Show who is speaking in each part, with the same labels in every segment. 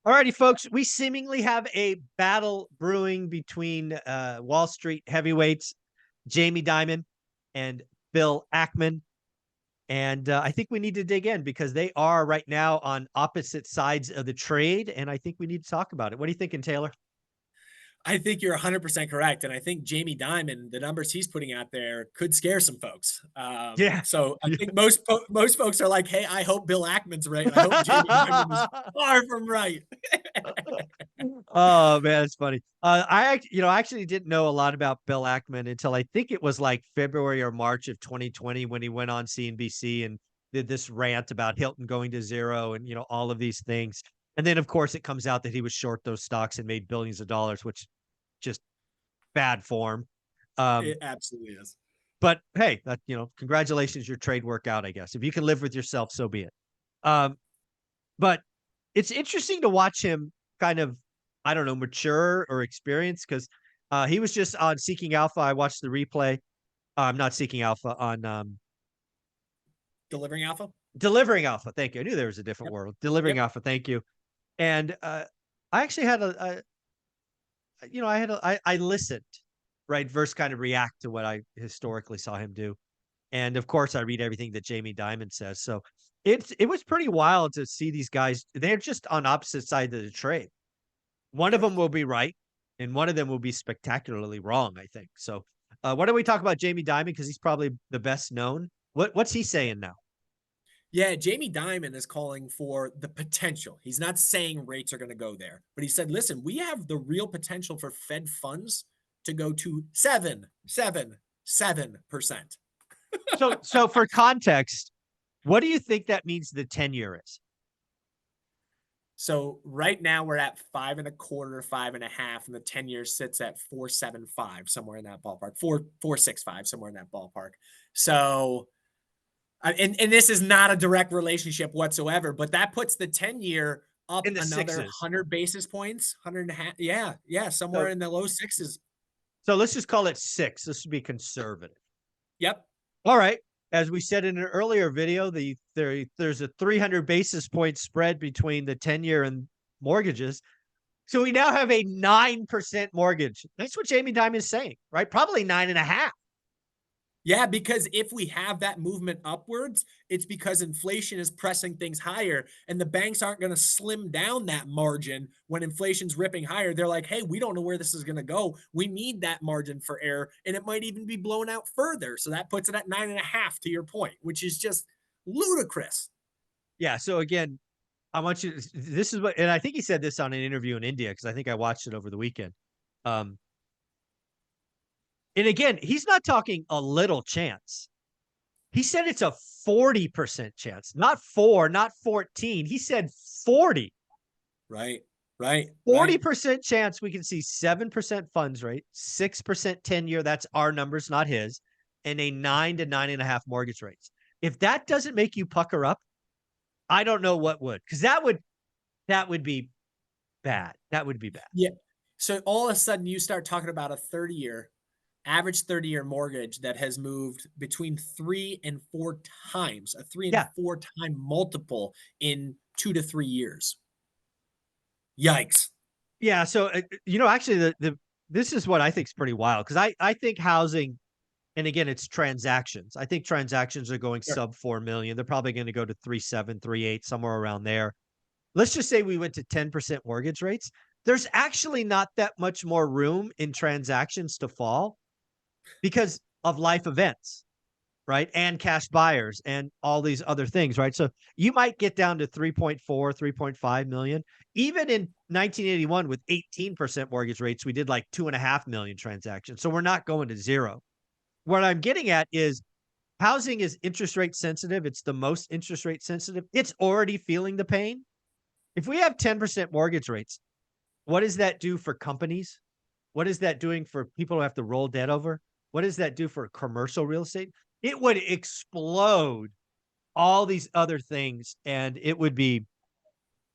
Speaker 1: All righty, folks. We seemingly have a battle brewing between Wall Street heavyweights, Jamie Dimon and Bill Ackman. And I think we need to dig in because they are right now on opposite sides of the trade. And I think we need to talk about it. What are you thinking, Taylor?
Speaker 2: I think you're 100% correct, and I think Jamie Dimon, the numbers he's putting out there could scare some folks.
Speaker 1: Yeah.
Speaker 2: So I
Speaker 1: Yeah.
Speaker 2: think most folks are like, "Hey, I hope Bill Ackman's right, and I hope Jamie Dimon is far from right."
Speaker 1: Oh man, it's funny. I actually didn't know a lot about Bill Ackman until I think it was like February or March of 2020 when he went on CNBC and did this rant about Hilton going to zero and all of these things. And then of course it comes out that he was short those stocks and made billions of dollars, which just bad form. Um,
Speaker 2: It absolutely is.
Speaker 1: but hey, congratulations, your trade worked out, I guess. If you can live with yourself, so be it. Um, but it's interesting to watch him kind of, I don't know, mature or experience because he was just on Seeking Alpha. I watched the replay. I'm not Seeking Alpha on
Speaker 2: Delivering alpha?
Speaker 1: Delivering Alpha. Thank you. I knew there was a different
Speaker 2: Yep,
Speaker 1: world. Delivering
Speaker 2: yep.
Speaker 1: Alpha. Thank you. And I actually had I listened, right, versus kind of react to what I historically saw him do. And of course, I read everything that Jamie Dimon says. So it was pretty wild to see these guys. They're just on opposite sides of the trade. One of them
Speaker 2: Correct.
Speaker 1: will be right, and one of them will be spectacularly wrong, I think. So, why don't we talk about Jamie Dimon because he's probably the best known. What's he saying now?
Speaker 2: Yeah, Jamie Dimon is calling for the potential. He's not saying rates are going to go there, but he said, listen, we have the real potential for Fed funds to go to 7%.
Speaker 1: So for context, what do you think that means the 10-year is?
Speaker 2: So right now we're at 5.25, 5.5, and the 10 years sits at 4.75, somewhere in that ballpark, 4.65, somewhere in that ballpark. So, and this is not a direct relationship whatsoever, but that puts the 10 year up
Speaker 1: In the
Speaker 2: another
Speaker 1: sixes.
Speaker 2: 100 basis points, 100 and a half. Yeah, yeah, somewhere
Speaker 1: So
Speaker 2: in the low sixes.
Speaker 1: so let's just call it 6. This would be conservative.
Speaker 2: Yep.
Speaker 1: All right. As we said in an earlier video, there's a 300 basis point spread between the 10-year and mortgages. So we now have a 9% mortgage. That's what Jamie Dimon is saying, right? Probably 9.5.
Speaker 2: Yeah, because if we have that movement upwards, it's because inflation is pressing things higher and the banks aren't going to slim down that margin when inflation's ripping higher. They're like, hey, we don't know where this is going to go. We need that margin for error. And it might even be blown out further. So that puts it at 9.5 to your point, which is just ludicrous.
Speaker 1: Yeah. So again, I want you. This is what, and I think he said this on an interview in India because I think I watched it over the weekend. Um, and again, he's not talking a little chance. He said it's a 40% chance, not 4, not 14. He said 40.
Speaker 2: Right, right, right.
Speaker 1: 40% chance we can see 7% funds rate, 6% 10-year. That's our numbers, not his, and a 9 to 9.5 mortgage rates. If that doesn't make you pucker up, I don't know what would, because that would be bad. That would be bad.
Speaker 2: Yeah. So all of a sudden you start talking about a 30-year average 30-year mortgage that has moved between 3 and 4 times, a three and
Speaker 1: Yeah.
Speaker 2: four time multiple in 2 to 3 years. Yikes.
Speaker 1: Yeah. So, actually, the this is what I think is pretty wild because I think housing, and again, it's transactions. I think transactions are going
Speaker 2: Sure.
Speaker 1: sub 4 million. They're probably going to go to 3.7, 3.8, somewhere around there. Let's just say we went to 10% mortgage rates. There's actually not that much more room in transactions to fall because of life events, right? And cash buyers and all these other things, right? So you might get down to 3.4, 3.5 million. Even in 1981 with 18% mortgage rates, we did like 2.5 million transactions. So we're not going to zero. What I'm getting at is housing is interest rate sensitive. It's the most interest rate sensitive. It's already feeling the pain. If we have 10% mortgage rates, what does that do for companies? What is that doing for people who have to roll debt over? What does that do for commercial real estate? It would explode all these other things, and it would be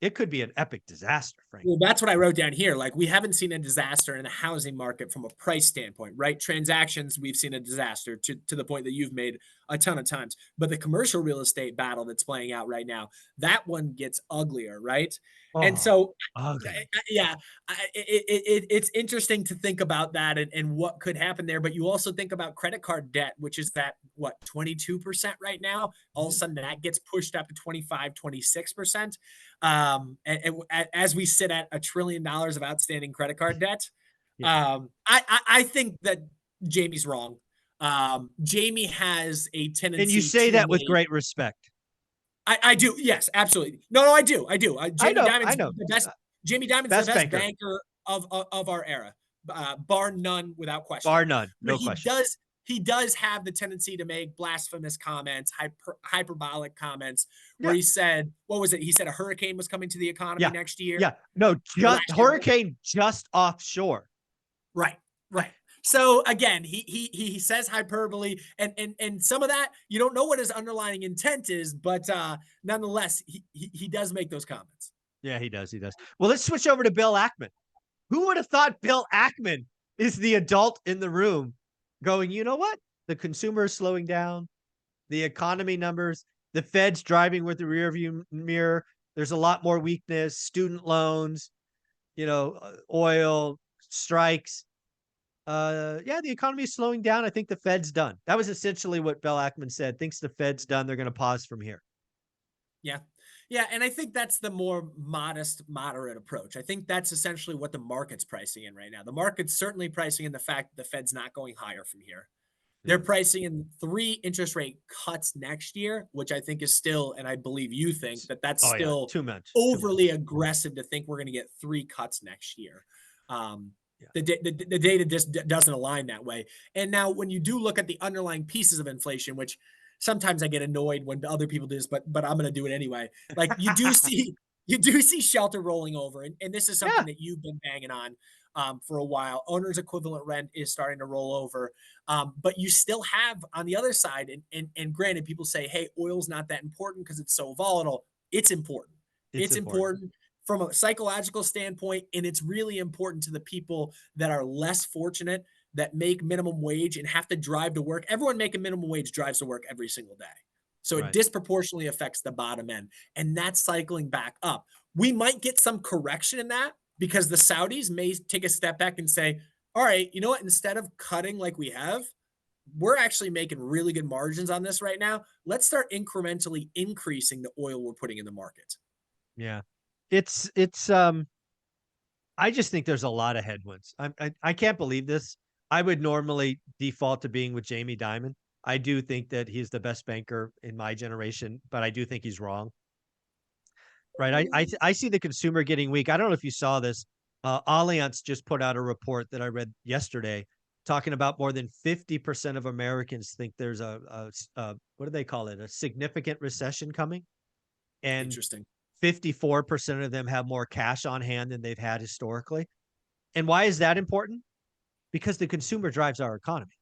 Speaker 1: it could be an epic disaster, frankly.
Speaker 2: Well, that's what I wrote down here. Like, we haven't seen a disaster in the housing market from a price standpoint, right? Transactions, we've seen a disaster to the point that you've made a ton of times. But the commercial real estate battle that's playing out right now, that one gets uglier, right? And
Speaker 1: Oh,
Speaker 2: so,
Speaker 1: ugly.
Speaker 2: yeah, it's interesting to think about that and what could happen there. But you also think about credit card debt, which is at what, 22% right now. All of a
Speaker 1: Mhm.
Speaker 2: sudden that gets pushed up to 25, 26%. As we sit at $1 trillion of outstanding credit card debt,
Speaker 1: Yeah.
Speaker 2: I think that Jamie's wrong. Jamie has a
Speaker 1: And you
Speaker 2: tendency
Speaker 1: say
Speaker 2: to
Speaker 1: that with
Speaker 2: make.
Speaker 1: great respect.
Speaker 2: I do. Yes, absolutely. No, I do. I do. Jamie
Speaker 1: I
Speaker 2: Dimon's
Speaker 1: know.
Speaker 2: the best. Jamie Dimon's the
Speaker 1: Best
Speaker 2: best
Speaker 1: banker,
Speaker 2: banker of our era, bar none, without question.
Speaker 1: bar none,
Speaker 2: But
Speaker 1: no question.
Speaker 2: he does have the tendency to make blasphemous comments, hyperbolic comments, where
Speaker 1: Yeah.
Speaker 2: he said, what was it? He said a hurricane was coming to the economy
Speaker 1: Yeah.
Speaker 2: next year
Speaker 1: Yeah. No,
Speaker 2: or
Speaker 1: just
Speaker 2: last year.
Speaker 1: hurricane just offshore.
Speaker 2: Right, right. So again, he says hyperbole, and some of that you don't know what his underlying intent is, but nonetheless, he does make those comments.
Speaker 1: Yeah, he does. He does. Well, let's switch over to Bill Ackman. Who would have thought Bill Ackman is the adult in the room going, you know what? The consumer is slowing down, the economy numbers, the Fed's driving with the rear view mirror. There's a lot more weakness, student loans, oil, strikes. Yeah, the economy is slowing down. I think the Fed's done. That was essentially what Bill Ackman said. Thinks the Fed's done. They're going to pause from here.
Speaker 2: Yeah. Yeah, and I think that's the more modest, moderate approach. I think that's essentially what the market's pricing in right now. The market's certainly pricing in the fact that the Fed's not going higher from here. They're
Speaker 1: Yeah.
Speaker 2: pricing in 3 interest rate cuts next year, which I think is still, and I believe you think that that's
Speaker 1: Oh yeah,
Speaker 2: still
Speaker 1: too much. Too
Speaker 2: overly
Speaker 1: much.
Speaker 2: aggressive to think we're going to get 3 cuts next year. Um,
Speaker 1: Yeah.
Speaker 2: the data just doesn't align that way. And now, when you do look at the underlying pieces of inflation, which sometimes I get annoyed when other people do this, but I'm going to do it anyway. Like, you do see shelter rolling over, and this is
Speaker 1: Yeah.
Speaker 2: something that you've been banging on for a while. Owner's equivalent rent is starting to roll over, but you still have on the other side, and granted, people say, "Hey, oil's not that important because it's so volatile." It's important.
Speaker 1: It's
Speaker 2: It's
Speaker 1: important.
Speaker 2: important from a psychological standpoint, and it's really important to the people that are less fortunate, that make minimum wage and have to drive to work. Everyone making minimum wage drives to work every single day. So it
Speaker 1: Right.
Speaker 2: disproportionately affects the bottom end, and that's cycling back up. We might get some correction in that because the Saudis may take a step back and say, all right, you know what? Instead of cutting like we have, we're actually making really good margins on this right now. Let's start incrementally increasing the oil we're putting in the market.
Speaker 1: Yeah. It's I just think there's a lot of headwinds. I can't believe this. I would normally default to being with Jamie Dimon. I do think that he's the best banker in my generation, but I do think he's wrong. Right. I see the consumer getting weak. I don't know if you saw this. Allianz just put out a report that I read yesterday talking about more than 50% of Americans think there's what do they call it? A significant recession coming. And
Speaker 2: Interesting.
Speaker 1: 54% of them have more cash on hand than they've had historically. And why is that important? Because the consumer drives our economy.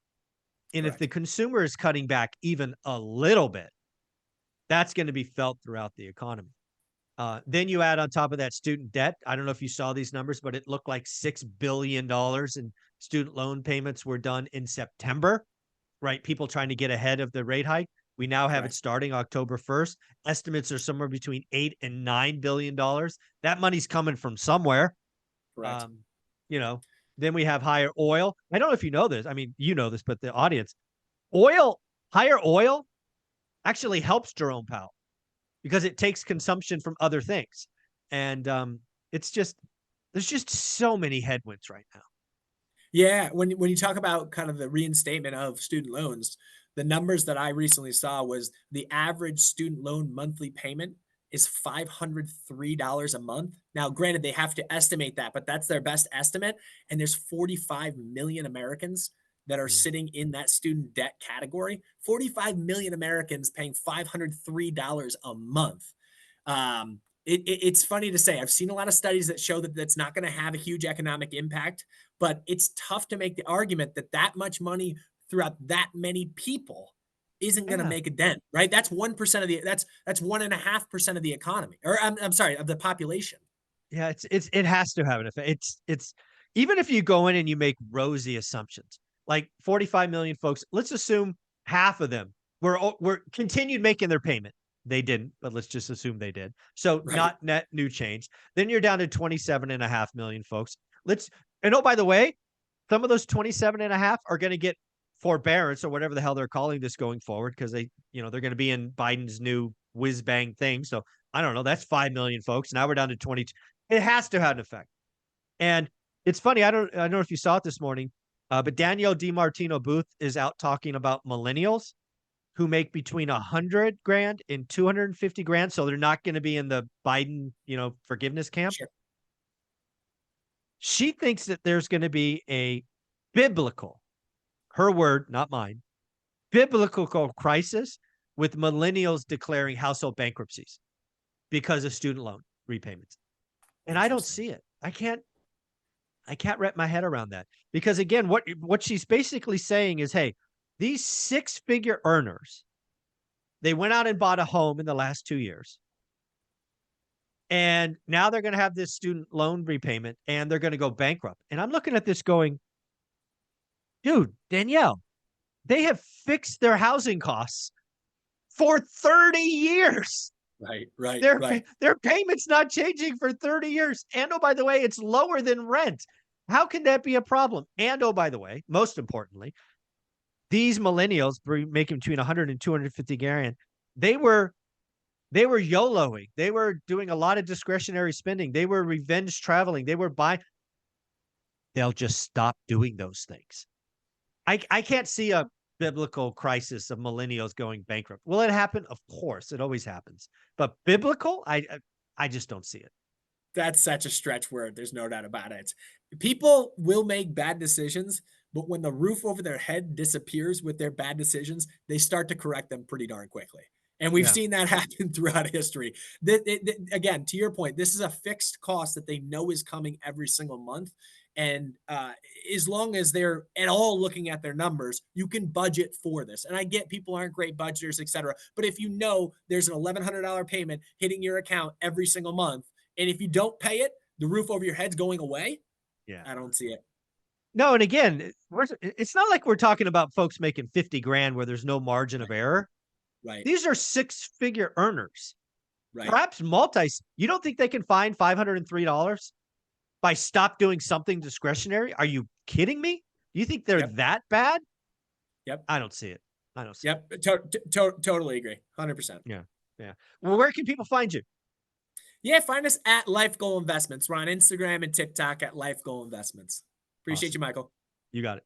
Speaker 1: And if the
Speaker 2: Correct.
Speaker 1: consumer is cutting back even a little bit, that's going to be felt throughout the economy. Then you add on top of that student debt. I don't know if you saw these numbers, but it looked like $6 billion in student loan payments were done in September, right? People trying to get ahead of the rate hike. We now have it
Speaker 2: Correct.
Speaker 1: starting October 1st. Estimates are somewhere between $8 and $9 billion. That money's coming from somewhere.
Speaker 2: Correct.
Speaker 1: Um, you know, then we have higher oil. I don't know if you know this. I mean, you know this, but the audience, oil, higher oil actually helps Jerome Powell because it takes consumption from other things. And it's just, there's just so many headwinds right now.
Speaker 2: Yeah, when you talk about kind of the reinstatement of student loans, the numbers that I recently saw was the average student loan monthly payment is $503 a month. Now, granted, they have to estimate that, but that's their best estimate. And there's 45 million Americans that are
Speaker 1: Mm.
Speaker 2: sitting in that student debt category. 45 million Americans paying $503 a month. It's funny to say. I've seen a lot of studies that show that that's not going to have a huge economic impact, but it's tough to make the argument that that much money throughout that many people isn't going to
Speaker 1: Yeah.
Speaker 2: make a dent, right? That's 1% of the that's 1.5% of the economy, or I'm sorry, of the population.
Speaker 1: Yeah, it has to have an effect. It's even if you go in and you make rosy assumptions, like 45 million folks, let's assume half of them were continued making their payment. They didn't, but let's just assume they did. So
Speaker 2: Right.
Speaker 1: not net new change. Then you're down to 27.5 million folks. Let's and oh, by the way, some of those 27.5 are going to get forbearance or whatever the hell they're calling this going forward because they're going to be in Biden's new whiz bang thing. So I don't know. That's 5 million folks. Now we're down to 20. It has to have an effect. And it's funny. I don't know if you saw it this morning, but Danielle DiMartino Booth is out talking about millennials who make between 100 grand and 250 grand. So they're not going to be in the Biden, forgiveness camp.
Speaker 2: Sure.
Speaker 1: She thinks that there's going to be a biblical, her word, not mine, biblical crisis with millennials declaring household bankruptcies because of student loan repayments. And I don't
Speaker 2: Interesting.
Speaker 1: see it. I can't wrap my head around that because again, what she's basically saying is, hey, these six-figure earners, they went out and bought a home in the last 2 years. And now they're going to have this student loan repayment and they're going to go bankrupt. And I'm looking at this going, dude, Danielle, they have fixed their housing costs for 30 years.
Speaker 2: Right, right,
Speaker 1: Their
Speaker 2: right.
Speaker 1: their payment's not changing for 30 years. And oh, by the way, it's lower than rent. How can that be a problem? And oh, by the way, most importantly, these millennials making between 100 and 250 grand, they were YOLOing. They were doing a lot of discretionary spending. They were revenge traveling. They were buying. They'll just stop doing those things. I can't see a biblical crisis of millennials going bankrupt. Will it happen? Of course, it always happens. But biblical, I just don't see it.
Speaker 2: That's such a stretch word. There's no doubt about it. People will make bad decisions, but when the roof over their head disappears with their bad decisions, they start to correct them pretty darn quickly. And we've
Speaker 1: Yeah.
Speaker 2: seen that happen throughout history. Again, to your point, this is a fixed cost that they know is coming every single month. And as long as they're at all looking at their numbers, you can budget for this. And I get people aren't great budgeters, et cetera. But if you know there's an $1,100 payment hitting your account every single month, and if you don't pay it, the roof over your head's going away.
Speaker 1: Yeah.
Speaker 2: I don't see it.
Speaker 1: No, and again, it's not like we're talking about folks making 50 grand where there's no margin of error.
Speaker 2: Right.
Speaker 1: These are six-figure earners.
Speaker 2: Right.
Speaker 1: Perhaps you don't think they can find $503 by stop doing something discretionary? Are you kidding me? You think they're
Speaker 2: Yep.
Speaker 1: that bad?
Speaker 2: Yep.
Speaker 1: I don't see it. I don't see it.
Speaker 2: Yep. Totally agree. 100%.
Speaker 1: Yeah. Yeah. Well, where can people find you?
Speaker 2: Yeah. Find us at Life Goal Investments. We're on Instagram and TikTok at Life Goal Investments. Appreciate
Speaker 1: Awesome.
Speaker 2: you, Michael.
Speaker 1: You got it.